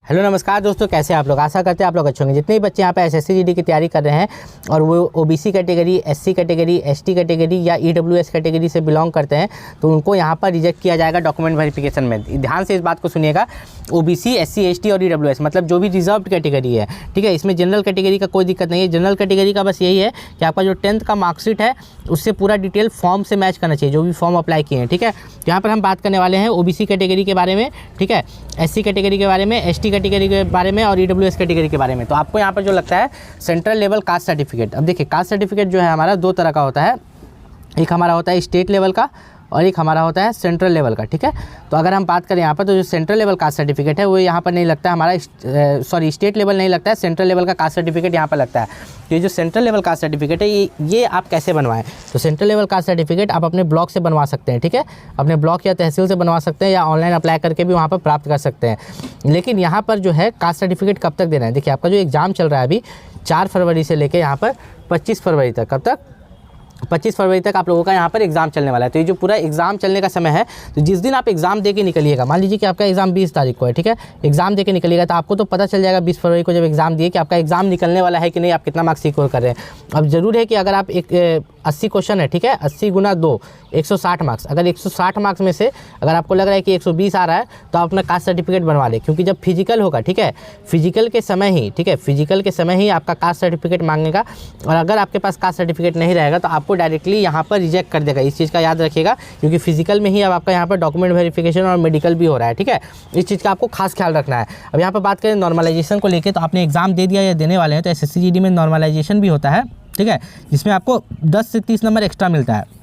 Hello नमस्कार दोस्तों, कैसे आप लोग। आशा करते हैं आप लोग अच्छे होंगे। जितने भी बच्चे यहाँ पे एसएससी जीडी की तैयारी कर रहे हैं और वो OBC category, SC category, ST category या ईडब्ल्यूएस कैटेगरी से बिलोंग करते हैं तो उनको यहाँ पर रिजेक्ट किया जाएगा डॉक्यूमेंट वेरिफिकेशन में। ध्यान से इस बात को सुनिएगा। ओबीसी, एससी, एसटी और ईडब्ल्यूएस मतलब जो भी रिजर्व कैटेगरी है, ठीक है, इसमें जनरल कैटेगरी का कोई दिक्कत नहीं है। जनरल कैटेगरी का बस यही है कि आपका जो 10th का मार्कशीट है उससे पूरा डिटेल फॉर्म से मैच करना चाहिए, जो भी फॉर्म अप्लाई किए हैं, ठीक है। तो यहाँ पर हम बात करने वाले हैं ओबीसी कैटेगरी के बारे में, ठीक है, एससी कैटेगरी के बारे में, एसटी कैटेगरी के बारे में और ईडब्ल्यूएस कैटेगरी के बारे में। तो आपको यहाँ पर जो लगता है सेंट्रल लेवल कास्ट सर्टिफिकेट। अब देखिए, कास्ट सर्टिफिकेट जो है हमारा दो तरह का होता है। एक हमारा होता है स्टेट लेवल का और एक हमारा होता है सेंट्रल लेवल का, ठीक है। तो अगर हम बात करें यहाँ पर तो जो सेंट्रल लेवल कास्ट सर्टिफिकेट है वो यहाँ पर नहीं लगता है हमारा, स्टेट लेवल नहीं लगता है, सेंट्रल लेवल का कास्ट सर्टिफिकेट यहाँ पर लगता है। तो ये जो सेंट्रल लेवल कास्ट सर्टिफिकेट है ये आप कैसे बनवाएं, तो सेंट्रल लेवल कास्ट सर्टिफिकेट आप अपने ब्लॉक से बनवा सकते हैं, ठीक है। अपने ब्लॉक या तहसील से बनवा सकते हैं या ऑनलाइन अप्लाई करके भी वहाँ पर प्राप्त कर सकते हैं। लेकिन यहाँ पर जो है कास्ट सर्टिफिकेट कब तक देना है, देखिए आपका जो एग्ज़ाम चल रहा है अभी 4 फरवरी से लेकर यहाँ पर 25 फरवरी तक, कब तक 25 फरवरी तक आप लोगों का यहाँ पर एग्ज़ाम चलने वाला है। तो ये जो पूरा एग्ज़ाम चलने का समय है, तो जिस दिन आप एग्ज़ाम दे के निकलिएगा, मान लीजिए कि आपका एग्ज़ाम 20 तारीख को है, ठीक है, एग्ज़ाम दे के निकलिएगा तो आपको तो पता चल जाएगा 20 फरवरी को जब एग्ज़ाम दिए कि आपका एग्ज़ाम निकलने वाला है कि नहीं, आप कितना मार्क्स सिक्योर कर रहे हैं। अब ज़रूर है कि अगर आप 80 क्वेश्चन है, ठीक है, 80 गुना 2 160 मार्क्स, अगर 160 मार्क्स में से अगर आपको लग रहा है कि 120 आ रहा है तो आप अपना कास्ट सर्टिफिकेट बनवा लें, क्योंकि जब फिजिकल होगा, ठीक है, फिजिकल के समय ही, ठीक है, फिजिकल के समय ही आपका कास्ट सर्टिफिकेट मांगेगा। और अगर आपके पास कास्ट सर्टिफिकेट नहीं रहेगा तो आपको डायरेक्टली यहाँ पर रिजेक्ट कर देगा। इस चीज़ का याद रखिएगा, क्योंकि फिजिकल में ही अब आपका यहाँ पर डॉक्यूमेंट वेरिफिकेशन और मेडिकल भी हो रहा है, ठीक है। इस चीज़ का आपको खास ख्याल रखना है। अब यहाँ पर बात करें नॉर्मलाइजेशन को लेकर, तो आपने एग्जाम दे दिया या देने वाले हैं तो एसएससी जीडी में नॉर्मलाइजेशन भी होता है, ठीक है, जिसमें आपको 10 से 30 नंबर एक्स्ट्रा मिलता है।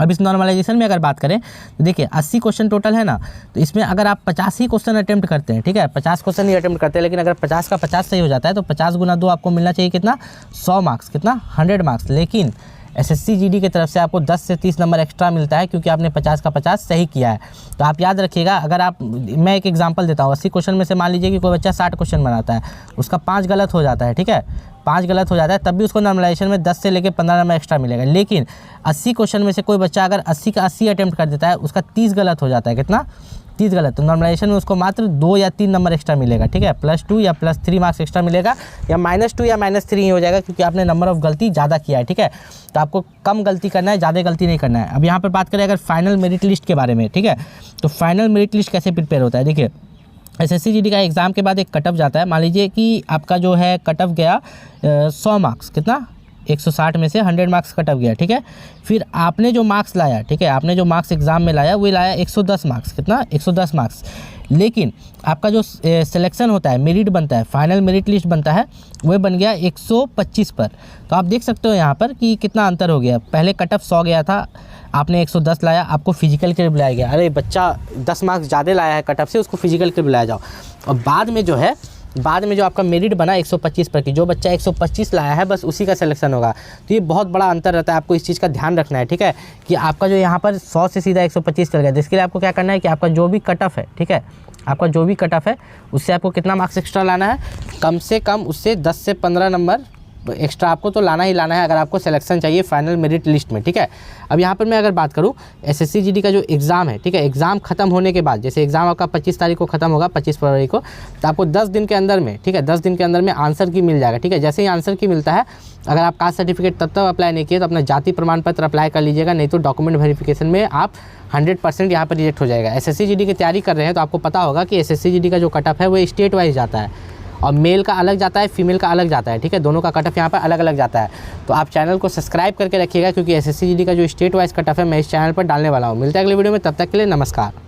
अब इस नॉर्मलाइजेशन में अगर बात करें तो देखिए 80 क्वेश्चन टोटल है ना, तो इसमें अगर आप 50 ही क्वेश्चन अटेम्प्ट करते हैं, ठीक है, 50 क्वेश्चन ही अटेम्प्ट करते हैं, लेकिन अगर 50 का 50 सही हो जाता है तो 50 गुना 2 आपको मिलना चाहिए कितना, 100 मार्क्स, कितना 100 मार्क्स। लेकिन एसएससी जीडी की तरफ से आपको 10 से 30 नंबर एक्स्ट्रा मिलता है, क्योंकि आपने 50 का 50 सही किया है। तो आप याद रखिएगा, अगर आप, मैं एक एग्जांपल देता हूँ, 80 क्वेश्चन में से मान लीजिए कि कोई बच्चा 60 क्वेश्चन बनाता है, उसका 5 गलत हो जाता है, ठीक है, 5 गलत हो जाता है, तब भी उसको नॉर्मलाइजेशन में 10 से लेकर 15 नंबर एक्स्ट्रा मिलेगा। लेकिन 80 क्वेश्चन में से कोई बच्चा अगर 80 का 80 अटेम्प्ट कर देता है, उसका 30 गलत हो जाता है, कितना, 30 गलत, तो नॉर्मलाइजेशन में उसको मात्र 2 या 3 नंबर एक्स्ट्रा मिलेगा, ठीक है, +2 या +3 मार्क्स एक्स्ट्रा मिलेगा, या -2 या -3 ही हो जाएगा, क्योंकि आपने नंबर ऑफ गलती ज़्यादा किया है, ठीक है। तो आपको कम गलती करना है, ज़्यादा गलती नहीं करना है। अब यहाँ पर बात करें अगर फाइनल मेरिट लिस्ट के बारे में, ठीक है, तो फाइनल मेरिट लिस्ट कैसे प्रिपेयर होता है, देखिए एसएससी जीडी का एग्ज़ाम के बाद एक कट ऑफ जाता है। मान लीजिए कि आपका जो है कट ऑफ गया 100 मार्क्स, कितना, 160 में से 100 मार्क्स कट ऑफ गया, ठीक है। फिर आपने जो मार्क्स लाया, ठीक है, आपने जो मार्क्स एग्ज़ाम में लाया वो लाया 110 मार्क्स, कितना, 110 मार्क्स। लेकिन आपका जो सिलेक्शन होता है, मेरिट बनता है, फाइनल मेरिट लिस्ट बनता है, वो बन गया 125 पर। तो आप देख सकते हो यहाँ पर कि कितना अंतर हो गया। पहले कट ऑफ 100 गया था, आपने 110 लाया, आपको फिजिकल के लिए बुलाया गया, अरे बच्चा 10 मार्क्स ज़्यादा लाया है कट ऑफ से, उसको फिजिकल के लिए बुलाया जाओ। और बाद में जो आपका मेरिट बना 125 पर की, जो बच्चा 125 लाया है बस उसी का सिलेक्शन होगा। तो ये बहुत बड़ा अंतर रहता है, आपको इस चीज़ का ध्यान रखना है, ठीक है, कि आपका जो यहाँ पर 100 से सीधा 125 चल गया। जिसके लिए आपको क्या करना है कि आपका जो भी कट ऑफ है, ठीक है, आपका जो भी कट ऑफ है उससे आपको कितना मार्क्स एक्स्ट्रा लाना है, कम से कम उससे 10 से 15 नंबर एक्स्ट्रा आपको तो लाना ही लाना है, अगर आपको सिलेक्शन चाहिए फाइनल मेरिट लिस्ट में, ठीक है। अब यहाँ पर मैं अगर बात करूँ एसएससी जीडी का जो एग्ज़ाम है, ठीक है, एग्ज़ाम खत्म होने के बाद, जैसे एग्ज़ाम आपका 25 तारीख को खत्म होगा, 25 फरवरी को, तो आपको 10 दिन के अंदर में, ठीक है, 10 दिन के अंदर में आंसर की मिल जाएगा, ठीक है। जैसे ही आंसर की मिलता है, अगर आप कास्ट सर्टिफिकेट तब तक अप्लाई नहीं किए तो अपना जाति प्रमाण पत्र अप्लाई कर लीजिएगा, नहीं तो डॉक्यूमेंट वेरिफिकेशन में आप 100% यहाँ पर रिजेक्ट हो जाएगा। एसएससी जीडी की तैयारी कर रहे हैं तो आपको पता होगा कि एसएससी जीडी का जो कट ऑफ है वो स्टेट वाइज जाता है, और मेल का अलग जाता है, फीमेल का अलग जाता है, ठीक है, दोनों का कट ऑफ यहाँ पर अलग अलग जाता है। तो आप चैनल को सब्सक्राइब करके रखिएगा, क्योंकि एसएससी जीडी का जो स्टेट वाइज कट ऑफ है मैं इस चैनल पर डालने वाला हूँ। मिलते हैं अगले वीडियो में, तब तक के लिए नमस्कार।